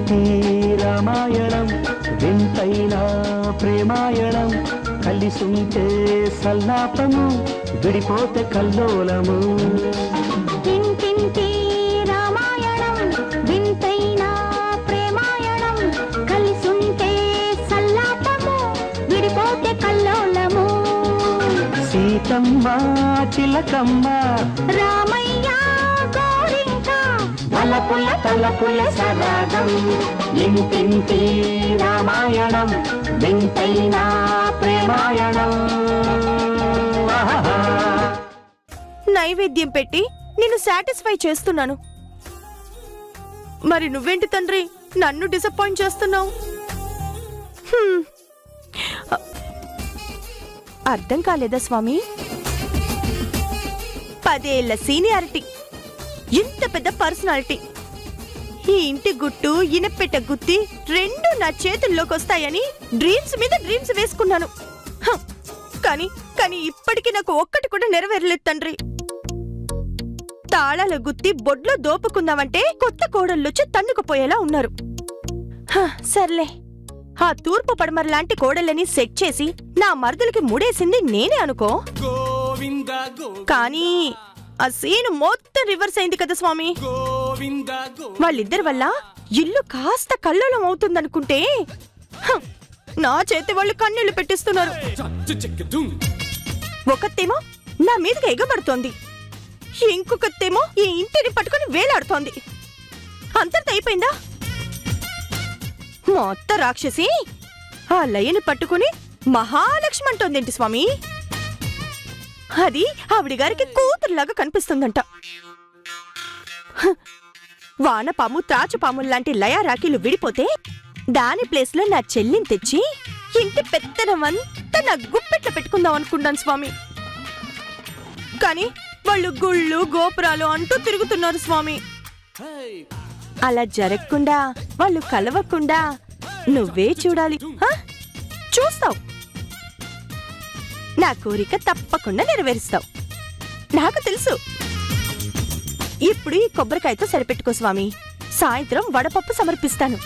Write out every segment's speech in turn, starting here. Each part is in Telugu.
ఇంటింటి రామాయణం వింతైన ప్రేమాయణం కలిసుంటే సల్లాపము విడిపోతే కల్లోలము. ఇంటింటి రామాయణం వింతైన ప్రేమాయణం కలిసుంటే సల్లాపము విడిపోతే కల్లోలము. సీతమ్మ చిలకమ్మ రామయ్య గోరింక తలపుల తలపుల సరాగం ఇంటింటి రామాయణం వింతైన ప్రేమాయణం. నైవేద్యం పెట్టి నిన్ను సాటిస్ఫై చేస్తున్నాను. మరి నువ్వేంటి తండ్రి నన్ను డిసప్పాయింట్ చేస్తున్నావు? అర్థం కాలేదా స్వామి? 10 ఏళ్ల సీనియారిటీ, ఇంత పెద్ద పర్సనాలిటీ, ఈ ఇంటి గుట్టు ఇనపెట్ట గుత్తి రెండు నా చేతుల్లోకి వస్తాయని డ్రీమ్స్ మీద డ్రీమ్స్ వేసుకున్నాను. కానీ కానీ ఇప్పటికీ నాకు ఒక్కటి కూడా నెరవేరలేదు తండ్రి. తాళాల గుత్తి బొడ్లో దోపుకుందామంటే కొత్త కోడళ్ళొచ్చి తన్నుకుపోయేలా ఉన్నారు. సర్లే, ఆ తూర్పు పడమర లాంటి కోడళ్ళని సెట్ చేసి నా మరుదులకి ముడేసింది నేనే అనుకో. కానీ ఆ సీన్ మొత్తం రివర్స్ అయింది కదా స్వామి. వాళ్ళిద్దరి వల్ల ఇల్లు కాస్త కల్లోలం అవుతుందనుకుంటే నా చేతి వాళ్ళు కన్నీళ్లు పెట్టిస్తున్నారు. ఒకతేమో నా మీదకి ఎగబడుతోంది, ఇంకొకతేమో ఈ ఇంటిని పట్టుకుని వేలాడుతోంది. అంతటితో అయిపోయిందా? మొత్త రాక్షసి ఆ లయని పట్టుకుని మహాలక్ష్మి అంటోందేంటి స్వామి? అది ఆవిడిగారికి కూతురులాగా కనిపిస్తుందంట. వానపాము త్రాచుపాముల్లాంటి లయ రాఖీలు విడిపోతే దాని ప్లేస్ లో నా చెల్లిని తెచ్చి ఇంటి పెత్తనమంతా నా గుప్పెట్లో పెట్టుకుందాం అనుకుంటాను స్వామి. కానీ వాళ్ళు గుళ్ళు గోపురాలు అంటూ తిరుగుతున్నారు స్వామి. అలా జరగకుండా, వాళ్ళు కలవకుండా నువ్వే చూడాలి. చూస్తావు, నా కోరిక తప్పకుండా నెరవేరుస్తావు, నాకు తెలుసు. ఇప్పుడు ఈ కొబ్బరికాయతో సరిపెట్టుకో స్వామి. సాయంత్రం వడపప్పు సమర్పిస్తాను.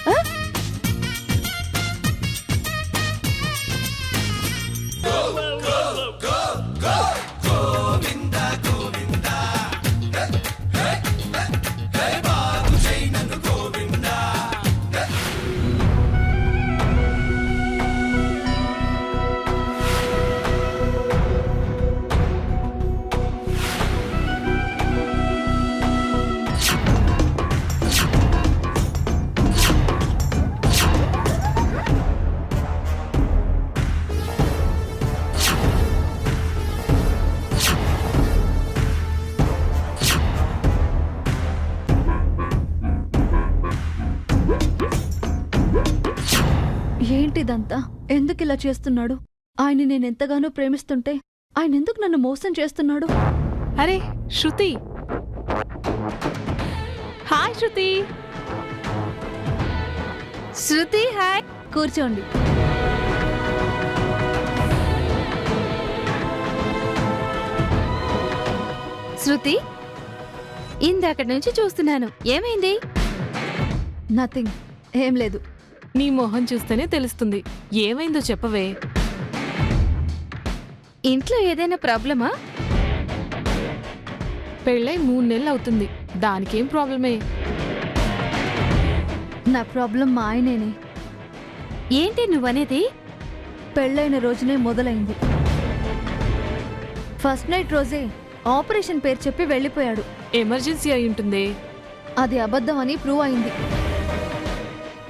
ఏంటిదంతా? ఎందుకు ఇలా చేస్తున్నాడు? ఆయన్ని నేనెంతగానో ప్రేమిస్తుంటే ఆయన ఎందుకు నన్ను మోసం చేస్తున్నాడు? అరే శృతి, హాయ్ శృతి. శృతి హాయ్, కూర్చోండి. శృతి, ఇందాకటి నుంచి చూస్తున్నాను, ఏమైంది? నథింగ్, ఏం లేదు. నీ మొహం చూస్తేనే తెలుస్తుంది, ఏమైందో చెప్పవే. ఇంట్లో ఏదైనా ప్రాబ్లమా? పెళ్ళై 3 నెలలు అవుతుంది, దానికేం ప్రాబ్లమే? నా ప్రాబ్లం మా ఆయనేనే. ఏంటి నువ్వనేది? పెళ్ళైన రోజునే మొదలైంది. ఫస్ట్ నైట్ రోజే ఆపరేషన్ పేరు చెప్పి వెళ్ళిపోయాడు. ఎమర్జెన్సీ అయి ఉంటుంది. అది అబద్ధం అని ప్రూవ్ అయింది.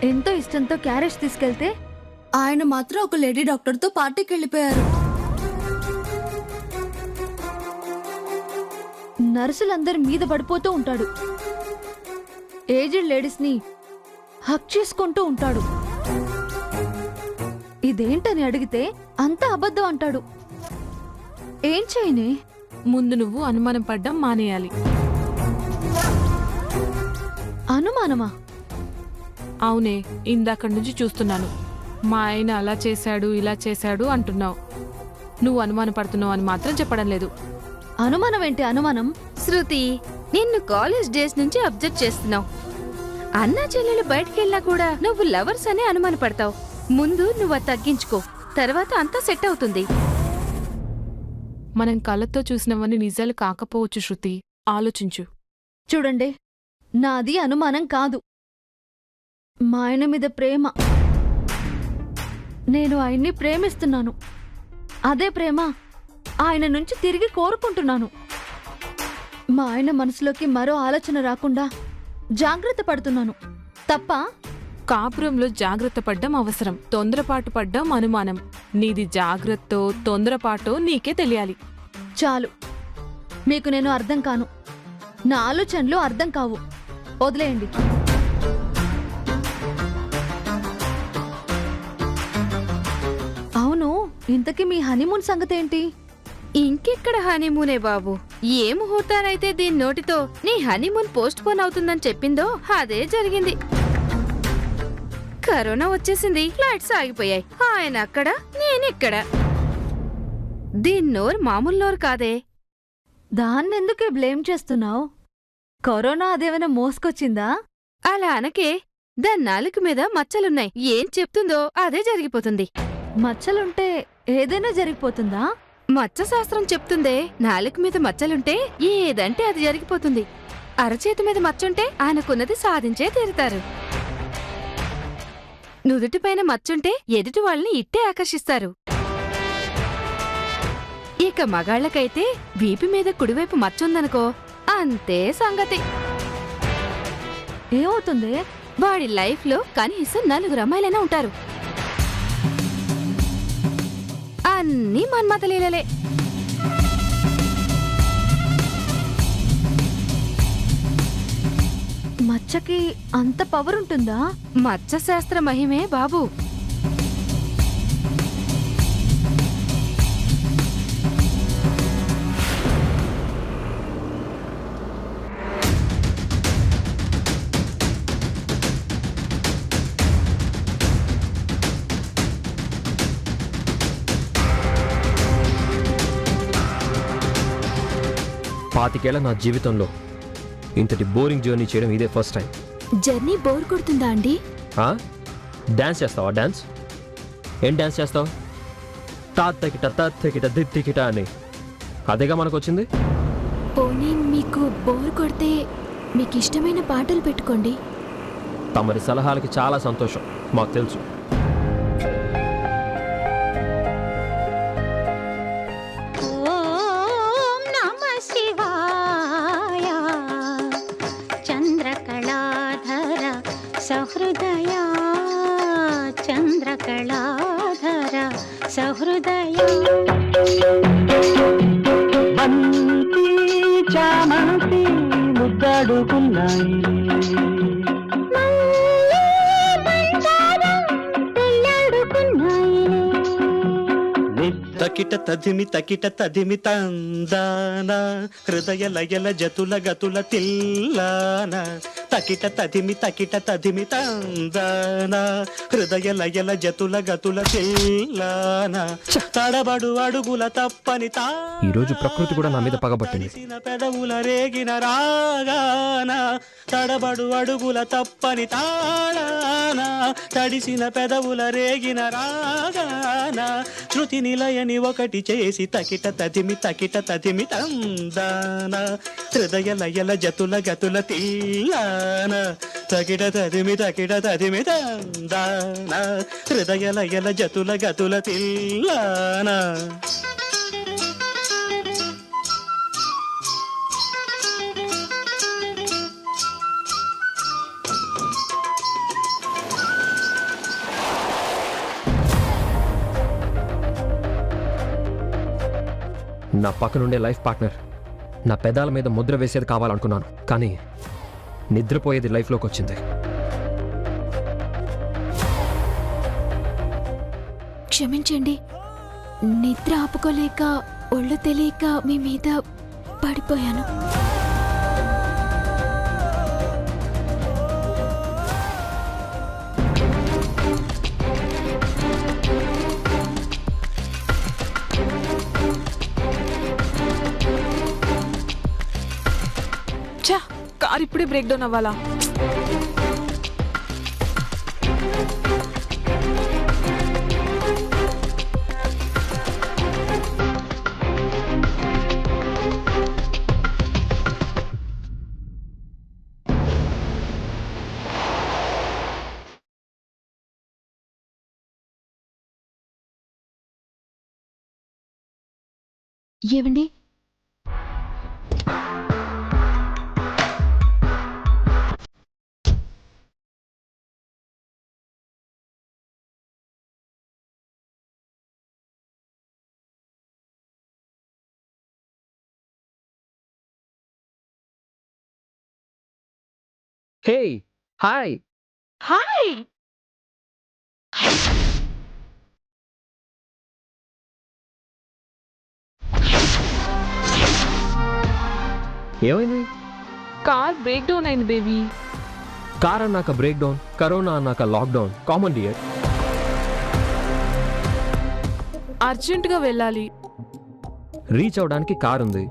ఎంతో ఇష్టంతో క్యారేజ్ తీసుకెళ్తే ఆయన మాత్రం ఒక లేడీ డాక్టర్తో పార్టీకి వెళ్ళిపోయారు. నర్సులందరి మీద పడిపోతూ ఉంటాడు. ఏజ్డ్ లేడీస్ ని హక్ చేసుకుంటూ ఉంటాడు. ఇదేంటని అడిగితే అంతా అబద్ధం అంటాడు. ఏం చేయనే? ముందు నువ్వు అనుమానం పడ్డం మానేయాలి. అనుమానమా? అవునే, ఇందాకటి నుంచి చూస్తున్నాను. మా ఆయన అలా చేశాడు ఇలా చేశాడు అంటున్నావు. నువ్వు అనుమానం పడుతున్నావు అని మాత్రం చెప్పడం లేదు. అనుమానం ఏంటి అనుమానం? శృతి, నిన్ను కాలేజ్ డేస్ నుంచి అబ్జర్వ్ చేస్తున్నావు. అన్నా చెల్లెలు బయటికెళ్ళినా కూడా నువ్వు లవర్స్ అని అనుమానపడతావు. ముందు నువ్వు అది తగ్గించుకో, తర్వాత అంతా సెట్ అవుతుంది. మనం కళ్ళతో చూసినవన్నీ నిజాలు కాకపోవచ్చు శృతి. ఆలోచించు. చూడండి, నాది అనుమానం కాదు, మా ఆయన మీద ప్రేమ. నేను ఆయన్ని ప్రేమిస్తున్నాను. అదే ప్రేమ ఆయన నుంచి తిరిగి కోరుకుంటున్నాను. మా ఆయన మనసులోకి మరో ఆలోచన రాకుండా జాగ్రత్త పడుతున్నాను. తప్ప కాపురంలో జాగ్రత్త పడ్డం అవసరం, తొందరపాటు పడ్డం అనుమానం. నీది జాగ్రత్తో తొందరపాటో నీకే తెలియాలి. చాలు, మీకు నేను అర్థం కాను, నా ఆలోచనలు అర్థం కావు. వదిలేయండి. అవును, ఇంతకీ మీ హనీమూన్ సంగతి ఏంటి? ఇంకెక్కడ హనీమూనే బాబు. ఏ ముహూర్తానైతే దీని నోటితో నీ హనీమూన్ పోస్ట్ పోన్ అవుతుందని చెప్పిందో అదే జరిగింది. కరోనా వచ్చేసింది, ఫ్లైట్స్ ఆగిపోయాయి. ఆయన అక్కడ, నేనిక్కడ. దీని నోరు మామూలు నోరు కాదే. దాన్నెందుకే బ్లేమ్ చేస్తున్నావు? కరోనా అదేమైనా మోసుకొచ్చిందా? అలా అనకే, దాని నాలుక మీద మచ్చలున్నాయి. ఏం చెప్తుందో అదే జరిగిపోతుంది. మచ్చలుంటే ఏదైనా జరిగిపోతుందా? మచ్చ శాస్త్రం చెప్తుందే, నాలుక మీద మచ్చలుంటే ఏదంటే అది జరిగిపోతుంది. అరచేతి మీద మచ్చుంటే ఆయనకున్నది సాధించే తీరుతారు. నుదుటిపైన మచ్చుంటే ఎదుటి వాళ్ళని ఇట్టే ఆకర్షిస్తారు. ఇక మగాళ్లకైతే వీపు మీద కుడివైపు మచ్చుందనుకో, అంతే సంగతి. ఏమవుతుంది? వాడి లైఫ్లో కనీసం 4 అమ్మాయిలైనా ఉంటారు. అన్నీ మన్మథలీలలే. మచ్చకి అంత పవర్ ఉంటుందా? మచ్చ శాస్త్ర మహిమే బాబు. పాతికేళ్ల నా జీవితంలో ఇంతటి బోరింగ్ జర్నీ చేయడం ఇదే ఫస్ట్ టైం. జర్నీ బోర్ కొడుతుందా అండి? డాన్స్ చేస్తావా? డాన్స్ ఏం డాన్స్ చేస్తావు? తాత్తకిట తత్తకిట దిత్తికిట అని అదేగా మనకు వచ్చింది. పోనీ మీకు బోర్ కొడితే మీకు ఇష్టమైన పాటలు పెట్టుకోండి. తమరి సలహాలకి చాలా సంతోషం, మాకు తెలుసు. ఓం నమః శివాయ. చంద్రకళాధర సహృదయ, చంద్రకళాధర సహృదయ. బంతి చామంతి ముద్దడుకున్నాయి, తకిట తదిమి తందాన హృదయ లయల జతుల గతుల తిల్లాన. తకిట తదిమి తందాన హృదయ లయల జతుల గతుల తిల్లాన. తడబడు అడుగుల తప్పని ఈ రోజు ప్రకృతి కూడా నా మీద పగబట్టింది. పెదవుల రేగిన రాగాన. తడబడు అడుగుల తప్పని తాళాన, తడిసిన పెదవుల రేగిన రాగాన. శృతి నిలయని ఒకటి చేసి తకిట తదిమి తందాన హృదయ లయల జతుల గతుల తీయాన. తకిట తదిమి తందాన హృదయ లయల జతుల గతుల తీయాన. నా పక్కనుండే లైఫ్ పార్ట్నర్ నా పెదాల మీద ముద్ర వేసేది కావాలనుకున్నాను, కానీ నిద్రపోయేది లైఫ్లోకి వచ్చింది. క్షమించండి, నిద్ర ఆపుకోలేక ఒళ్ళు తెలియక మీ మీద పడిపోయాను. కార్ ఇప్పుడే బ్రేక్ డౌన్ అవ్వాలా? ఏవండి హే హాయ్ హాయ్. ఏమైంది? కార్ బ్రేక్ డౌన్ అయింది బేబీ. కార్ అన్నాక బ్రేక్ డౌన్, కరోనా అన్నాక లాక్డౌన్, కామన్ డియర్. అర్జెంటుగా వెళ్ళాలి. రీచ్ అవడానికి కార్ ఉంది,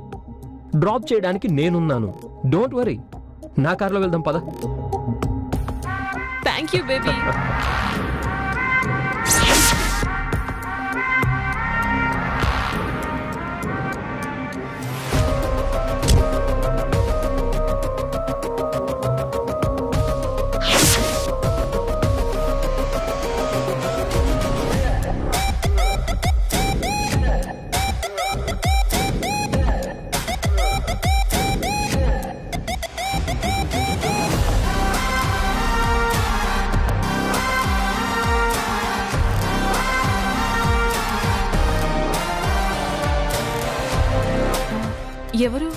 డ్రాప్ చేయడానికి నేనున్నాను. డోంట్ వరీ, నా కార్లో వెళ్దాం పద. Thank you baby. ఎవరు?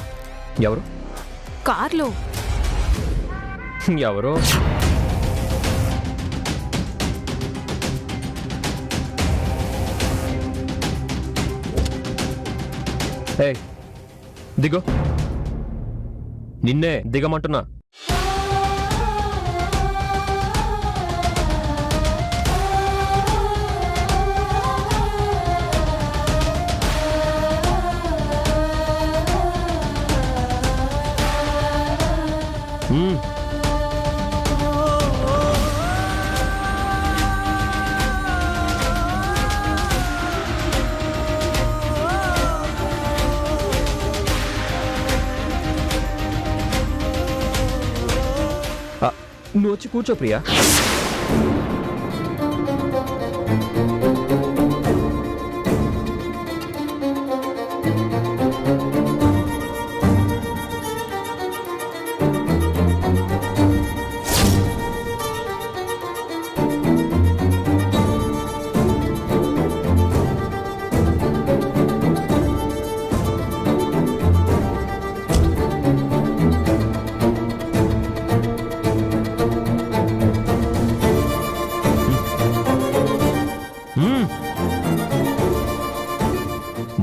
ఎవరు? కార్లో ఎవరో. ఏయ్, దిగో. నిన్నే దిగమంటున్నా. నువ్వు వచ్చి కూర్చో ప్రియా.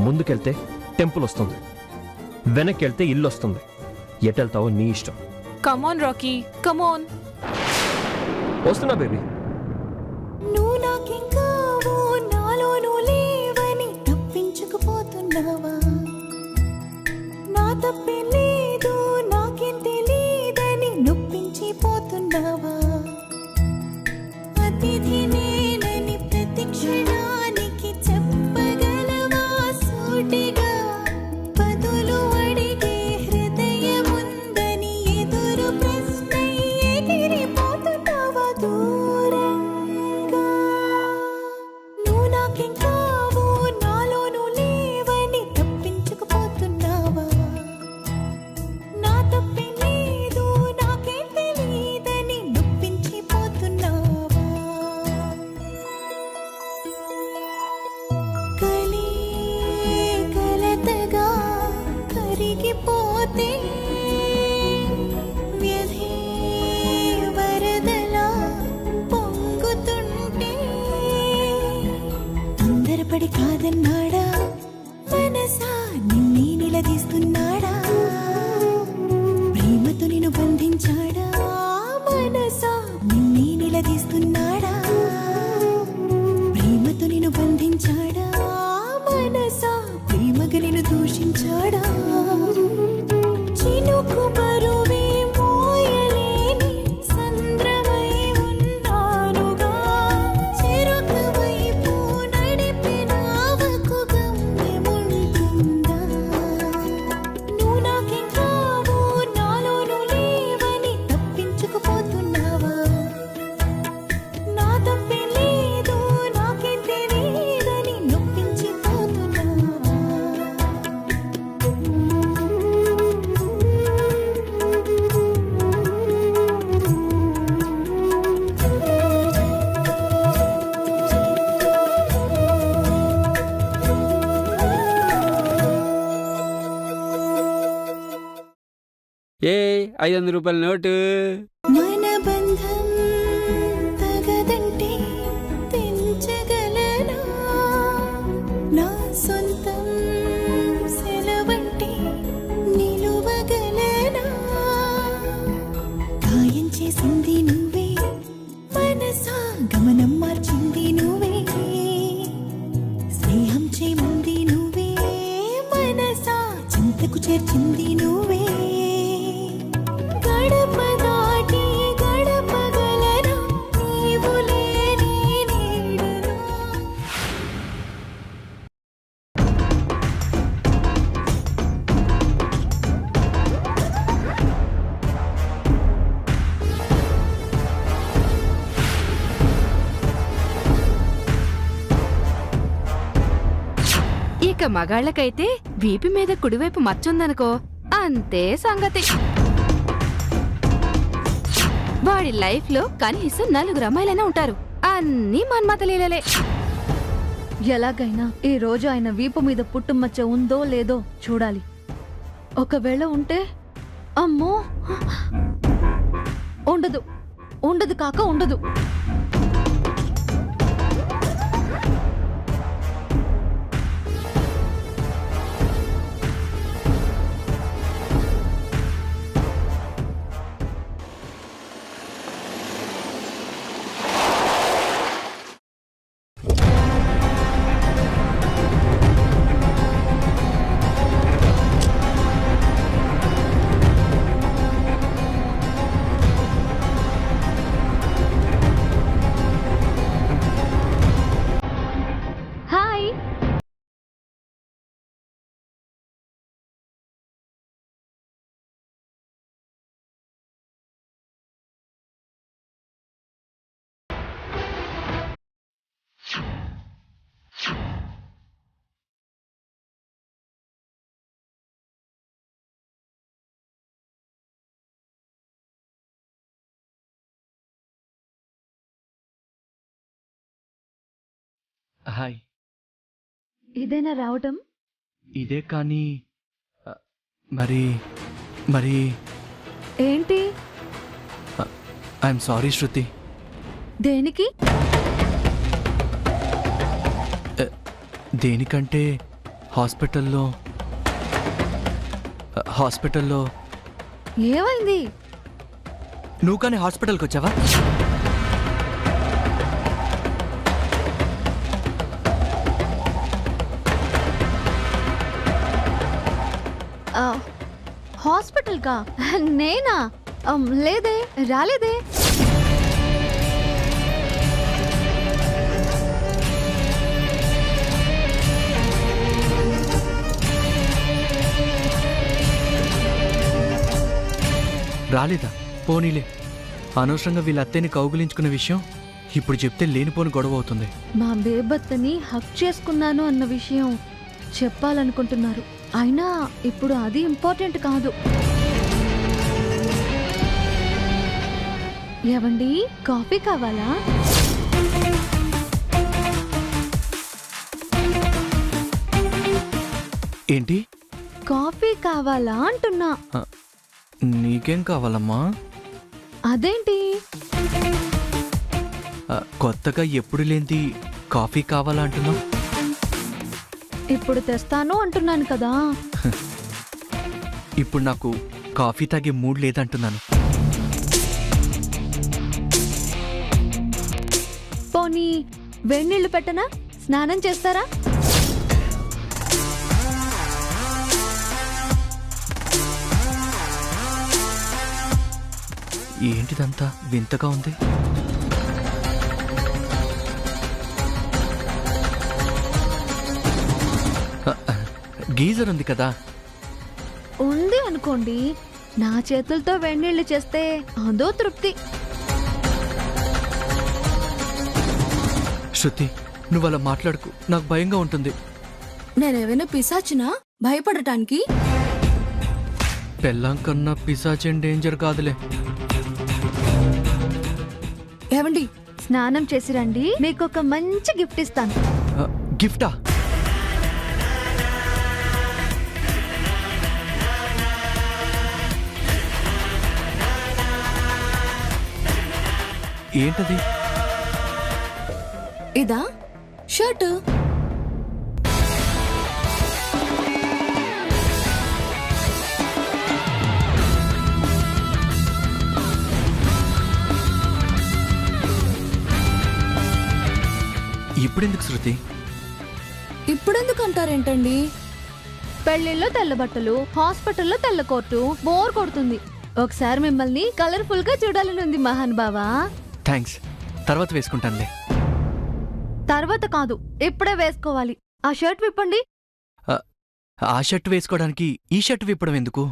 ముందుకెళ్తే టెంపుల్ వస్తుంది, వెనక్కి వెళ్తే ఇల్లు వస్తుంది. ఎటెళ్తావో నీ ఇష్టం. Come on Rocky, come on. వస్తున్నా బేబీ. నువ్వు నాకింకావు నాలోనూ లేవని తప్పించుకుపోతున్నావా? నా తప్పే లేదు నాకేం తెలీదని నొప్పించిపోతున్నావా? అతిథి నేనని ప్రతి క్షణానికి చెప్పగలవా సూటిగా? బదులు అడిగే హృదయముందని ఎదురు ప్రశ్న ఎగిరిపోతున్నావా దూరంగా? నువ్వు నాకింకావు నాలోనూ లేవని తప్పించుకుపోతున్నావా? నా తప్పే లేదు నాకేం తెలీదని నొప్పించిపోతున్నావా? కలతగా కరిగిపోతే వ్యధి వరదలా పొంగుతుంటే తొందరపడి కాదన్నాడా? మనసా నిన్నే నిలదీస్తున్నాడా? ప్రేమతో నిన్ను బంధించాడా? మనసా నిన్నే నిలదీస్తున్నాడా? ప్రేమతో నిన్ను బంధించాడా? మనసా ప్రేమగా నిన్ను దూషించాడా? చినుకు బరువే మోయలేని సంద్రమై ఉన్నానుగా. చెరొక వైపు నడిపినావకు గమ్యముంటుందా? ఏ 500 రూపాయల నోటు. మన బంధం తగదంటే తెంచగలనా నా సొంతం సెలవంటే నిలువగలనా గాయం చేసింది నువ్వే మనసా గమనం మార్చింది నువ్వే స్నేహం చేమంది నువ్వే మనసా చింతకు చేర్చింది నువ్వే గడప దాటి గడపగలనా నీవు లేని నీడలో. ఇక మగాళ్ళకైతే వీపు మీద కుడివైపు మచ్చుందనుకో అంతే సంగతి. వాడి లైఫ్ లో కనీసం 4 అమ్మాయిలైనా ఉంటారు. అన్నీ మన్మథలీలలే. ఎలాగైనా ఈ రోజు ఆయన వీపు మీద పుట్టుమచ్చ ఉందో లేదో చూడాలి. ఒకవేళ ఉంటే అమ్మో, ఉండదు ఉండదు కాక ఉండదు. హాయ్. హాయ్. ఇదేనా రావటం? ఇదే కానీ మరి మరి ఏంటి? ఐఎమ్ సారీ శృతి. దేనికి? దేనికంటే హాస్పిటల్లో ఏమైంది? నువ్వు కానీ హాస్పిటల్కి వచ్చావా? హాస్పిటల్ కా? నేనా? లేదే, రాలేదే. రాలేదా? పోనీలే. అనవసరంగా వీళ్ళ అత్తయ్యని కౌగులించుకున్న విషయం ఇప్పుడు చెప్తే లేనిపోని గొడవ అవుతుంది. మా బేబత్తని హక్ చేసుకున్నాను అన్న విషయం చెప్పాలనుకుంటున్నారు. అయినా ఇప్పుడు అది ఇంపార్టెంట్ కాదు. ఏవండి, కాఫీ కావాలా? ఏంటి? కాఫీ కావాలా అంటున్నా. నీకేం కావాలమ్మా? అదేంటి కొత్తగా ఎప్పుడు లేంది కాఫీ కావాలా అంటున్నావు? ఇప్పుడు తెస్తాను అంటున్నాను కదా. ఇప్పుడు నాకు కాఫీ తాగే మూడ్ లేదంటున్నాను. పోనీ వేడినీళ్ళు పెట్టనా? స్నానం చేస్తారా? ఏంటిదంతా వింతగా ఉంది? గీజర్ ఉంది కదా. ఉంది అనుకోండి. నా చేతులతో వేడినీళ్ళు చేస్తే అదో తృప్తి. శృతి, నువ్వు అలా మాట్లాడుకు, నాకు భయంగా ఉంటుంది. నేనేమైనా పిశాచినా భయపడటానికి? పెళ్ళాం కన్నా పిశాచేం డేంజర్ కాదులే. ఏవండి, స్నానం చేసి రండి, మీకు ఒక మంచి గిఫ్ట్ ఇస్తాను. గిఫ్టా? ఏంటది? ఇదా షర్ట్. ఇప్పుడెందుకు శృతి? ఇప్పుడెందుకు అంటారేంటండి? పెళ్లిళ్ళలో తెల్ల బట్టలు, హాస్పిటల్లో తెల్ల కోర్టు, బోర్ కొడుతుంది. ఒకసారి మిమ్మల్ని కలర్ఫుల్ గా చూడాలని ఉంది మహాన్ బావా. థ్యాంక్స్, తర్వాత వేసుకుంటానులే. తర్వాత కాదు, ఇప్పుడే వేసుకోవాలి. ఆ షర్ట్ విప్పండి. ఆ షర్ట్ వేసుకోవడానికి ఈ షర్ట్ విప్పడం ఎందుకు?